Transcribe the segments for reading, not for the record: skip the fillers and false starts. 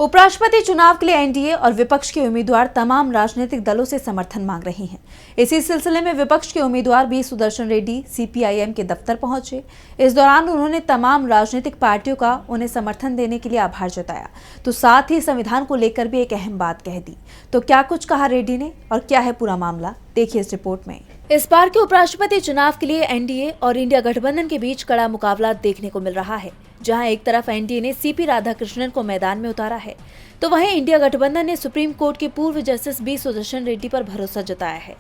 उपराष्ट्रपति चुनाव के लिए एनडीए और विपक्ष के उम्मीदवार तमाम राजनीतिक दलों से समर्थन मांग रहे हैं। इसी सिलसिले में विपक्ष के उम्मीदवार बी सुदर्शन रेड्डी सीपीआईएम के दफ्तर पहुंचे। इस दौरान उन्होंने तमाम राजनीतिक पार्टियों का उन्हें समर्थन देने के लिए आभार जताया, तो साथ ही संविधान को लेकर भी एक अहम बात कह दी। तो क्या कुछ कहा रेड्डी ने और क्या है पूरा मामला, देखिए इस रिपोर्ट में। इस बार के उपराष्ट्रपति चुनाव के लिए एनडीए और इंडिया गठबंधन के बीच कड़ा मुकाबला देखने को मिल रहा है, जहां एक तरफ एनडीए ने सीपी राधाकृष्णन को मैदान में उतारा है, तो वहीं इंडिया गठबंधन ने सुप्रीम कोर्ट के पूर्व जस्टिस बी सुदर्शन रेड्डी पर भरोसा जताया है।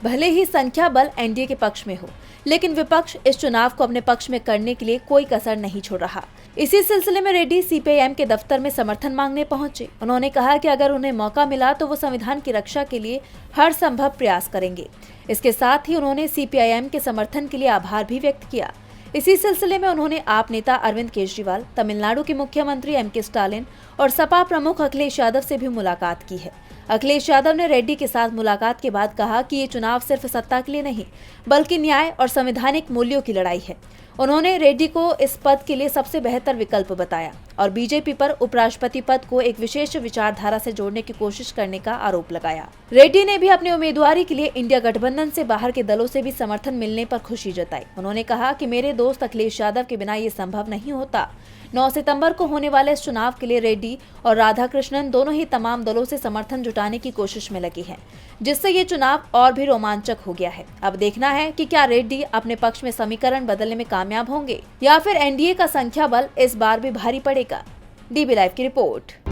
भले ही संख्या बल एनडीए के पक्ष में हो, लेकिन विपक्ष इस चुनाव को अपने पक्ष में करने के लिए कोई कसर नहीं छोड़ रहा। इसी सिलसिले में रेड्डी सीपीआईएम के दफ्तर में समर्थन मांगने पहुंचे। उन्होंने कहा कि अगर उन्हें मौका मिला तो वो संविधान की रक्षा के लिए हर संभव प्रयास करेंगे। इसके साथ ही उन्होंने सीपीआईएम के समर्थन के लिए आभार भी व्यक्त किया। इसी सिलसिले में उन्होंने आप नेता अरविंद केजरीवाल, तमिलनाडु के मुख्यमंत्री एमके स्टालिन और सपा प्रमुख अखिलेश यादव से भी मुलाकात की है। अखिलेश यादव ने रेड्डी के साथ मुलाकात के बाद कहा कि ये चुनाव सिर्फ सत्ता के लिए नहीं, बल्कि न्याय और संवैधानिक मूल्यों की लड़ाई है। उन्होंने रेड्डी को इस पद के लिए सबसे बेहतर विकल्प बताया और बीजेपी पर उपराष्ट्रपति पद को एक विशेष विचारधारा से जोड़ने की कोशिश करने का आरोप लगाया। रेड्डी ने भी अपनी उम्मीदवारी के लिए इंडिया गठबंधन से बाहर के दलों से भी समर्थन मिलने पर खुशी जताई। उन्होंने कहा कि मेरे दोस्त अखिलेश यादव के बिना ये संभव नहीं होता। 9 सितंबर को होने वाले इस चुनाव के लिए रेड्डी और राधाकृष्णन दोनों ही तमाम दलों से समर्थन जुटाने की कोशिश में लगे हैं, जिससे ये चुनाव और भी रोमांचक हो गया है। अब देखना है कि क्या रेड्डी अपने पक्ष में समीकरण बदलने में कामयाब होंगे या फिर एनडीए का संख्या बल इस बार भी भारी पड़ेगा। डीबी लाइव की रिपोर्ट।